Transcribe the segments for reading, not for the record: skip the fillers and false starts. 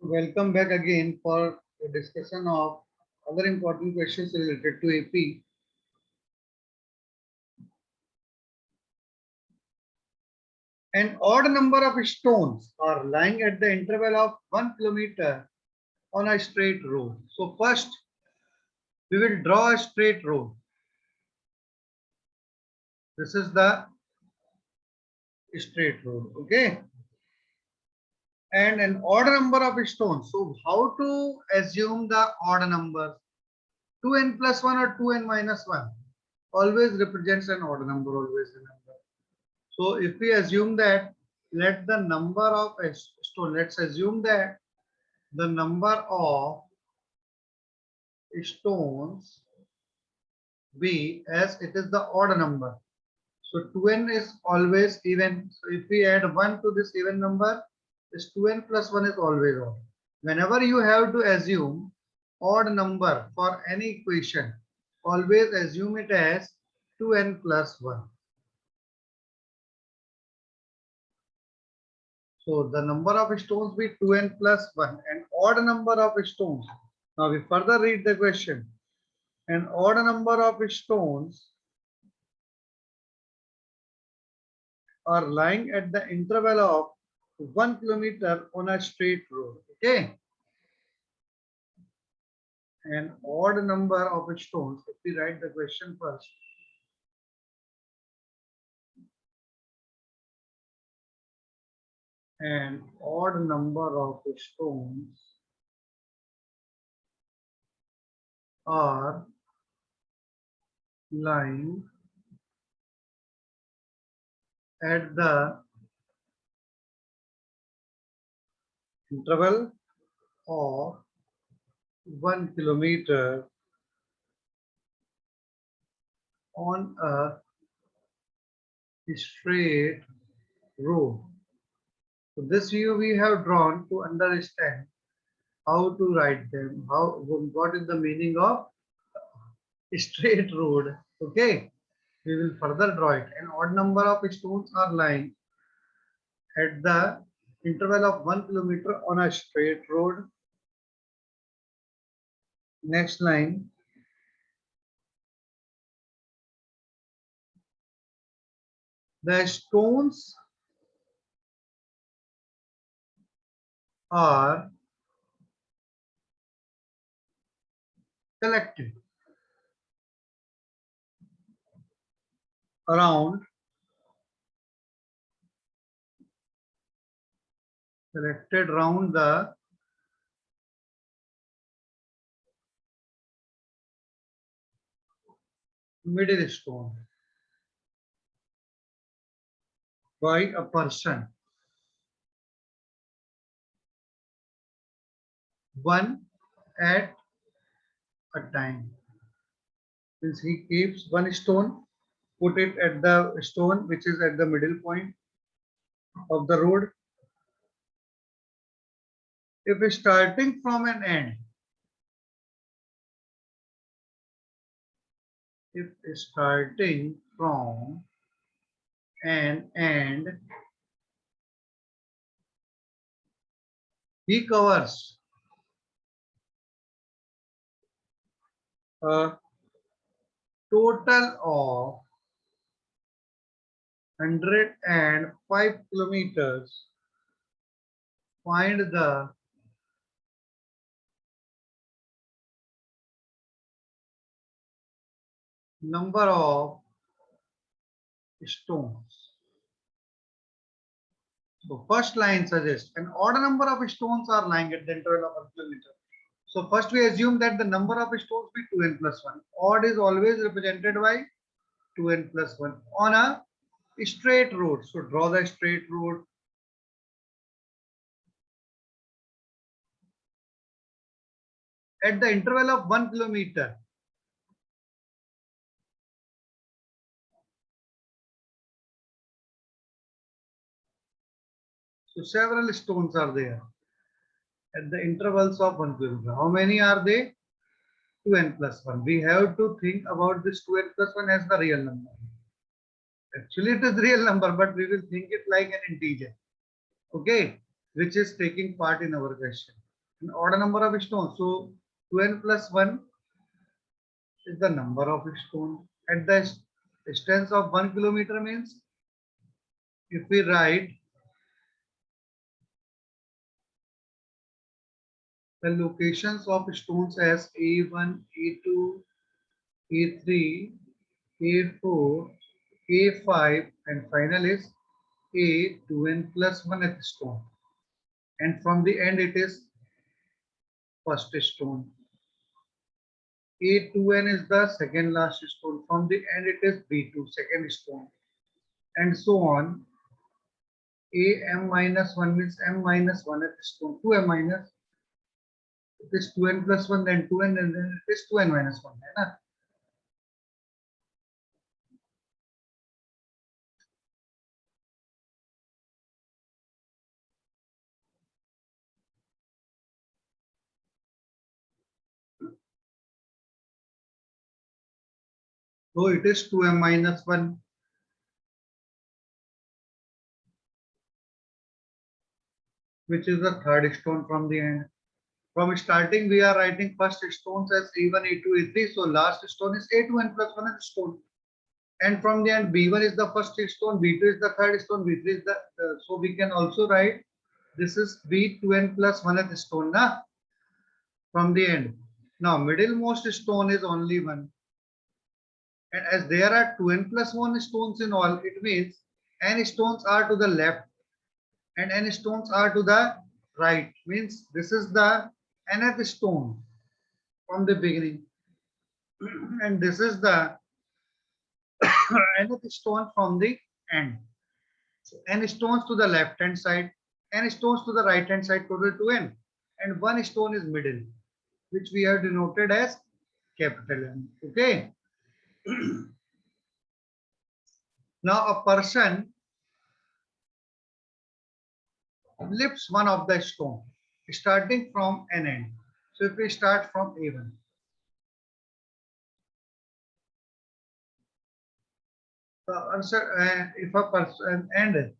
Welcome back again for the discussion of other important questions related to AP. An odd number of stones are lying at the interval of 1 kilometer on a straight road. So first we will draw a straight road. This is the straight road, okay? And an odd number of stones. So how to assume the odd numbers? 2n plus 1 or 2n minus 1 always represents an odd number, always remember. So if we assume that, let the number of stone, let's assume that the number of stones be as it is the odd number. So 2n is always even. So if we add 1 to this even number, this 2n plus 1 is always odd. Whenever you have to assume odd number for any equation, always assume it as 2n plus 1. So the number of stones be 2n plus 1, an odd number of stones. Now we further read the question. An odd number of stones are lying at the interval of 1 kilometer on a straight road. Okay. An odd number of stones. If we write the question first. An odd number of stones are lying at the interval of 1 kilometer on a straight road. So this view we have drawn to understand how to write them, what is the meaning of straight road. Okay, we will further draw it. An odd number of stones are lying at the interval of 1 kilometer on a straight road. Next line. The stones are collected around the middle stone by a person, one at a time. Since he keeps one stone, put it at the stone which is at the middle point of the road. If starting from an end, if starting from an end, he covers a total of 105 kilometers. Find the number of stones. So first line suggests an odd number of stones are lying at the interval of 1 kilometer. So first we assume that the number of stones be 2n plus 1. Odd is always represented by 2n plus 1 on a straight road. So draw the straight road. At the interval of 1 kilometer. So several stones are there at the intervals of 1 kilometer. How many are they? 2n plus 1. We have to think about this 2n plus 1 as the real number. Actually, it is real number, but we will think it like an integer. Okay, which is taking part in our question. an odd number of stones. So 2n plus 1 is the number of stones at the distance of 1 kilometer. Means if we write the locations of stones as A1, A2, A3, A4, A5 and final is A2n plus 1th stone, and from the end it is first stone. A2n is the second last stone, from the end it is B2 second stone, and so on. Am minus 1 means m minus 1th stone, 2m minus, it is 2n plus 1, then 2n, and then it is 2n minus 1. है ना? So it is 2m minus 1, which is the third stone from the end. From starting, we are writing first stones as A1, A2, A3. So last stone is A2n plus 1th stone. And from the end, B1 is the first stone, B2 is the third stone, B3 is the, so we can also write this is B2n plus 1th stone na, from the end. Now, middlemost stone is only 1. And as there are 2n plus 1 stones in all, it means n stones are to the left and n stones are to the right. Means this is the nth stone from the beginning. And this is the nth stone from the end. So n stones to the left hand side, n stones to the right hand side, total 2n, and one stone is middle, which we have denoted as capital N. Okay. Now a person lifts one of the stone starting from an end. So if we start from A1, if a person and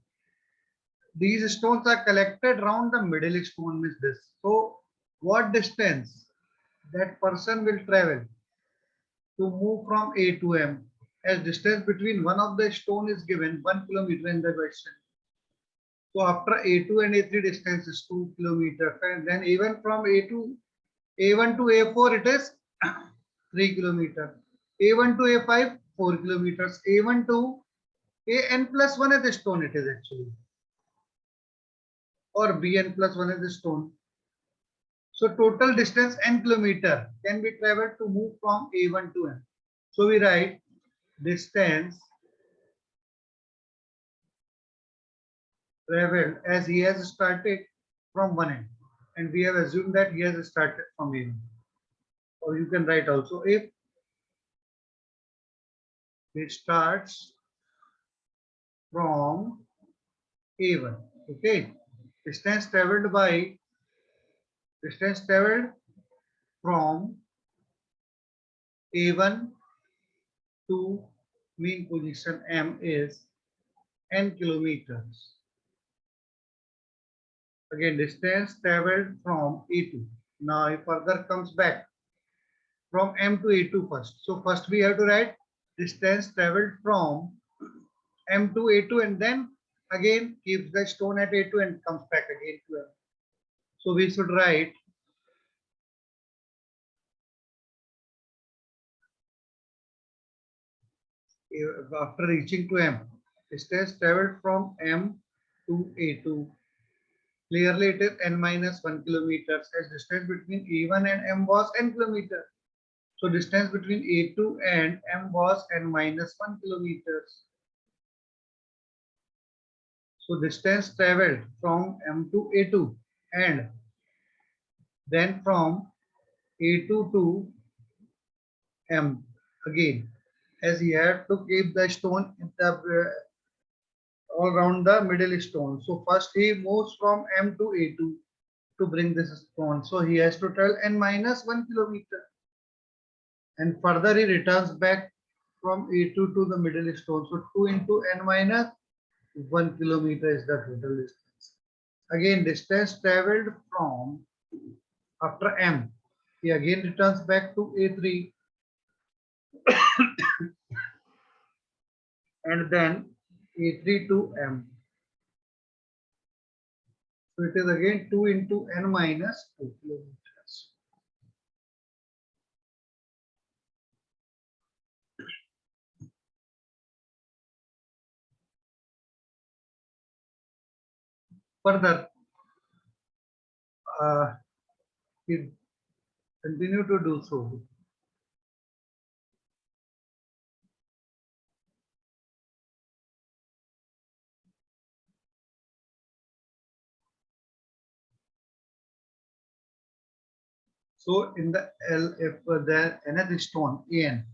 these stones are collected around the middle stone means this. So what distance that person will travel to move from A to M, as distance between one of the stone is given 1 kilometer in the question. So after A2 and A3 distance is 2 kilometers, and then even from A1 to A4 it is 3 kilometers. A1 to A5 4 kilometers. A1 to AN plus 1 at the stone it is actually, or BN plus 1 at the stone. So total distance n kilometer can be traveled to move from A1 to N. So we write distance traveled as he has started from one end, and we have assumed that he has started from A1. Or you can write also if he starts from A1. Okay, distance traveled from A1 to mean position M is n kilometers. Again, distance traveled from A2. Now, it further comes back from M to A2 first. So, first we have to write distance traveled from M to A2, and then again keeps the stone at A2 and comes back again to M. So, we should write after reaching to M, distance traveled from M to A2. Clearly, it is n minus 1 kilometers, as distance between A1 and M was n kilometers. So distance between A2 and M was n minus 1 kilometers. So distance traveled from M to A2 and then from A2 to M again, as he had to keep the stone in the all around the middle stone. So first he moves from M to A2 to bring this stone. So he has to travel n minus 1 kilometer. And further he returns back from A2 to the middle stone. So 2 into n minus 1 kilometer is the total distance. Again, distance traveled from After m, he again returns back to a3 and then a3 to m. So it is again 2 into n minus 2 kilometers. Further, he continued to do so. So in the L, if the nth stone an,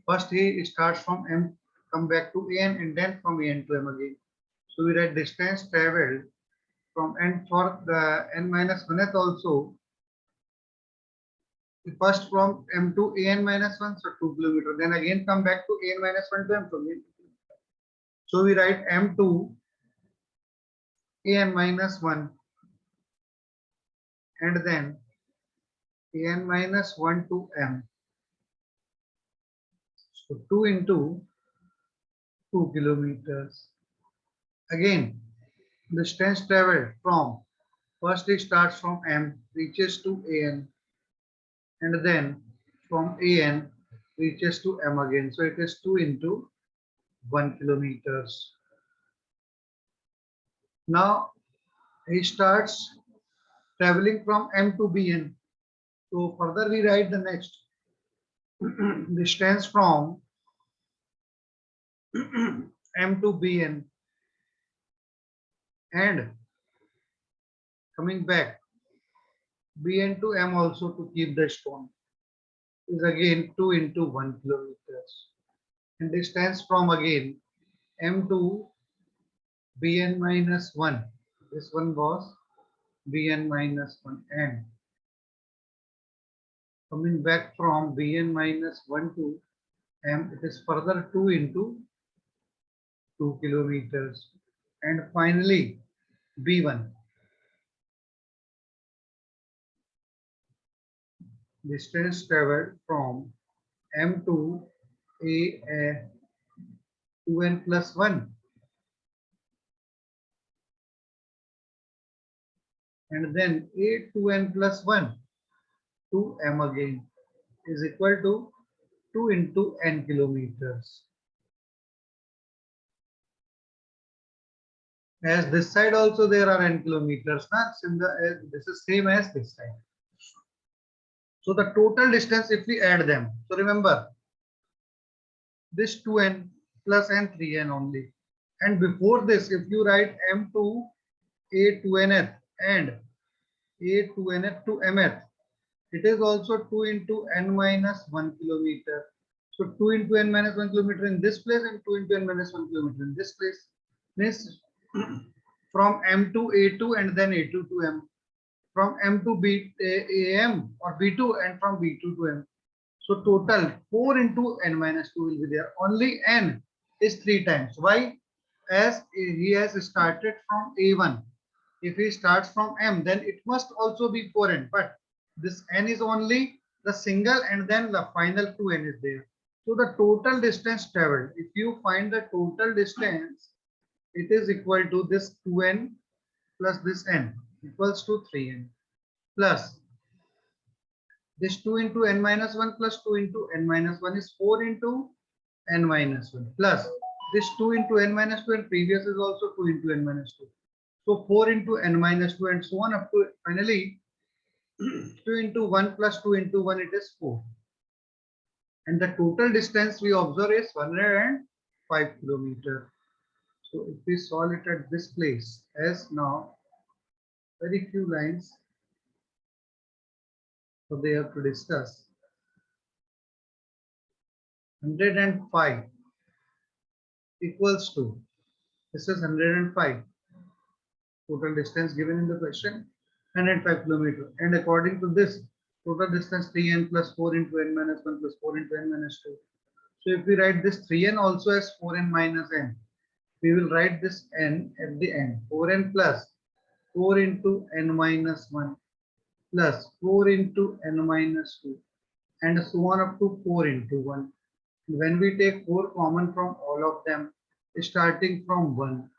first he starts from m, come back to an, and then from an to m again. So we write distance traveled from n for the n minus 1th also. First from m to an minus 1, so 2 kilometer. Then again come back to an minus 1 to m. So we write m to an minus 1 and then an minus 1 to m. So 2 into 2 kilometers. Again, distance traveled from first it starts from m, reaches to an, and then from an reaches to m again. So it is 2 into 1 kilometers. Now he starts traveling from m to bn. So further we write the next distance from m to bn and coming back bn to m also to keep the stone is again 2 into 1 kilometers. And distance from again m to bn minus 1. This one was bn minus 1 and coming back from bn minus 1 to m, it is further 2 into 2 kilometers. And finally b1, distance traveled from m to a 2n plus 1 and then a 2n plus 1 to m again is equal to 2 into n kilometers. As this side also there are n kilometers, this is same as this side. So the total distance if we add them, so remember this 2n plus n 3n only, and before this if you write m to a 2nth and a 2nth to mth, it is also 2 into n minus 1 kilometer. So 2 into n minus 1 kilometer in this place and 2 into n minus 1 kilometer in this place. Means from m to a2 and then a2 to m. From m to am or b2 and from b2 to m. So total 4 into n minus 2 will be there. Only n is 3 times. Why? As he has started from a1. If he starts from m, then it must also be 4n. But this n is only the single and then the final 2n is there. So the total distance traveled, if you find the total distance, it is equal to this 2n plus this n equals to 3n plus this 2 into n minus 1 plus 2 into n minus 1 is 4 into n minus 1 plus this 2 into n minus 2 and previous is also 2 into n minus 2. So 4 into n minus 2 and so on up to finally 2 into 1 plus 2 into 1, it is 4. And the total distance we observe is 105 kilometers. So if we solve it at this place, as now very few lines, so they have to discuss. 105 equals to, this is 105 total distance given in the question, 105 kilometers. And according to this, total distance 3n plus 4 into n minus 1 plus 4 into n minus 2. So if we write this 3n also as 4n minus n, we will write this n at the end, 4n plus 4 into n minus 1 plus 4 into n minus 2 and so on up to 4 into 1. When we take 4 common from all of them, starting from 1,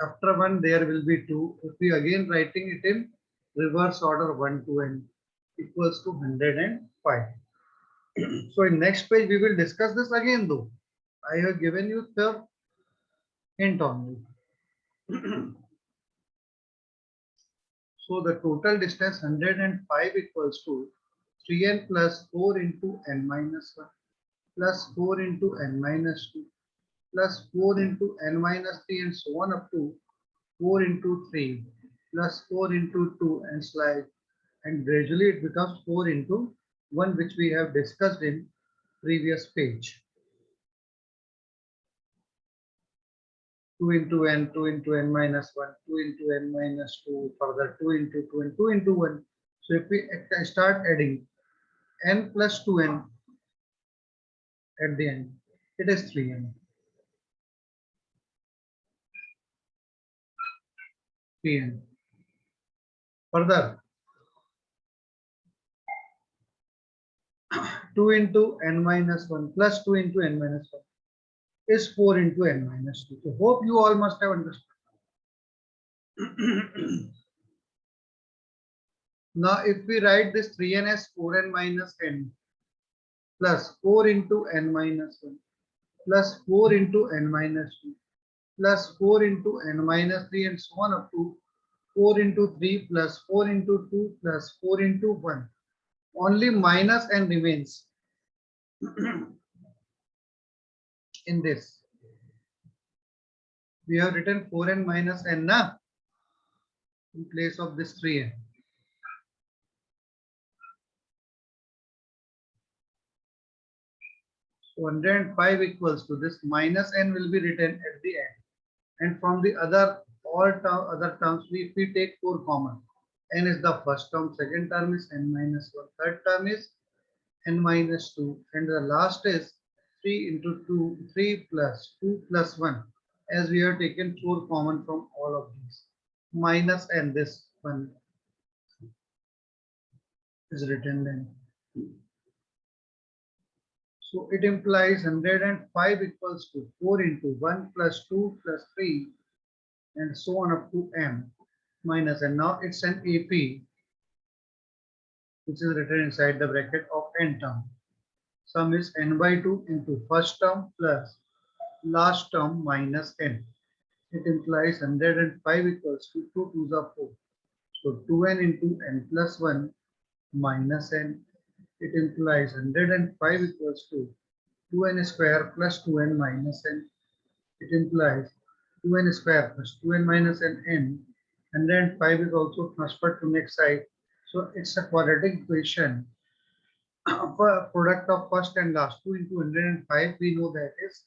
after 1 there will be 2. If we again writing it in reverse order 1 to n equals to 105. So in next page we will discuss this again though. I have given you the hint only. So the total distance 105 equals to 3n plus 4 into n minus 1 plus 4 into n minus 2 plus 4 into n minus 3 and so on up to 4 into 3 plus 4 into 2 and slide, and gradually it becomes 4 into 1, which we have discussed in previous page. 2 into n, 2 into n minus 1, 2 into n minus 2, further 2 into 2 and 2 into 1. So if we start adding n plus 2n at the end, it is 3n. 3n. Further, 2 into n minus 1 plus 2 into n minus 1 is 4 into n minus 2. So hope you all must have understood. Now if we write this 3n as 4n minus n plus 4 into n minus 1 plus 4 into n minus 2 plus 4 into n minus 3 and so on up to 4 into 3 plus 4 into 2 plus 4 into 1. Only minus n remains in this. We have written 4n minus n na, in place of this 3n. So 105 equals to this minus n will be written at the end. And from the other other terms, if we take 4 common, n is the first term, second term is n minus 1, third term is n minus 2, and the last is 3 into 2, 3 plus 2 plus 1, as we have taken 4 common from all of these. Minus n, this one is written then. So it implies 105 equals to 4 into 1 plus 2 plus 3 and so on up to m minus n. Now it's an AP which is written inside the bracket of n term. Sum is n by 2 into first term plus last term minus n. It implies 105 equals to 2 to the 4. So 2n into n plus 1 minus n. It implies 105 equals to 2n square plus 2n minus n. It implies 2n square plus 2n minus n. 105 is also transferred to next side. So it's a quadratic equation of a product of first and last. 2 into 105, we know that is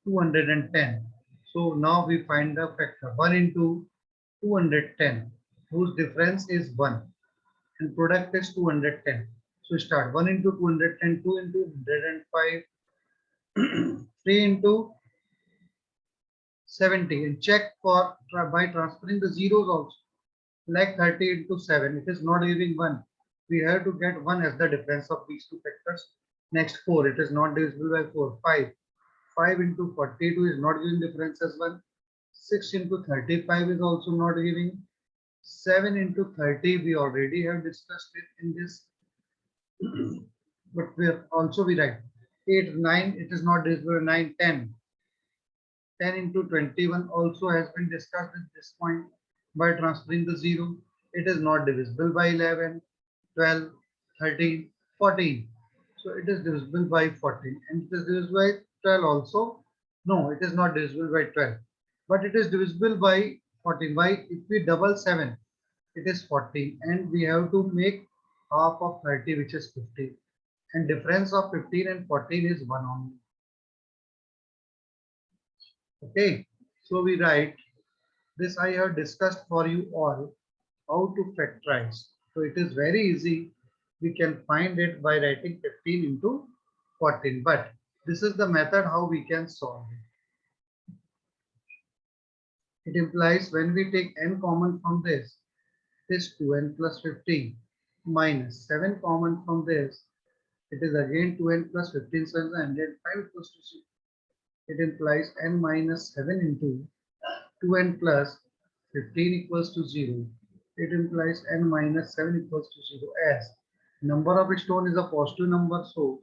210. So now we find the factor 1 into 210, whose difference is 1 and product is 210. So start 1 into 210, 2 into 105, 3 into 70, and check for by transferring the zeros also, like 30 into 7, it is not giving 1. We have to get 1 as the difference of these two factors. Next 4, it is not divisible by 4. 5 into 42 is not giving difference as 1. 6 into 35 is also not giving. 7 into 30 we already have discussed it in this. But we write 8, 9, it is not divisible by 9, 10. 10 into 21 also has been discussed at this point by transferring the 0. It is not divisible by 11, 12, 13, 14. So it is divisible by 14, and it is divisible by 12 also. No, it is not divisible by 12, but it is divisible by 14. Why? If we double 7, it is 14, and we have to make half of 30, which is 15. And difference of 15 and 14 is 1 only. Okay, so we write this. I have discussed for you all how to factorize. So it is very easy. We can find it by writing 15 into 14. But this is the method how we can solve it. It implies when we take n common from this, it is 2n plus 15. minus 7 common from this. It is again 2n plus 15 7 105 equals to 0. It implies n minus 7 into 2n plus 15 equals to 0. It implies n minus 7 equals to 0 as number of stone is a positive number, so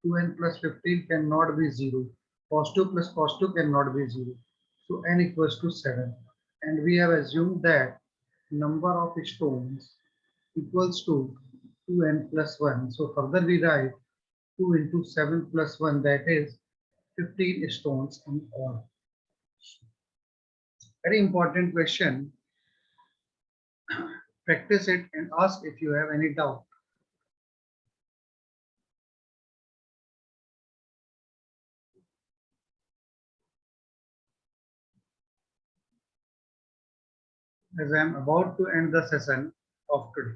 2n plus 15 cannot be 0. Cos 2 plus cos 2 cannot be 0. So n equals to 7. And we have assumed that number of stones equals to 2n plus 1. So further we write 2 into 7 plus 1, that is 15 stones in all. Very important question. Practice it and ask if you have any doubt. As I am about to end the session of today.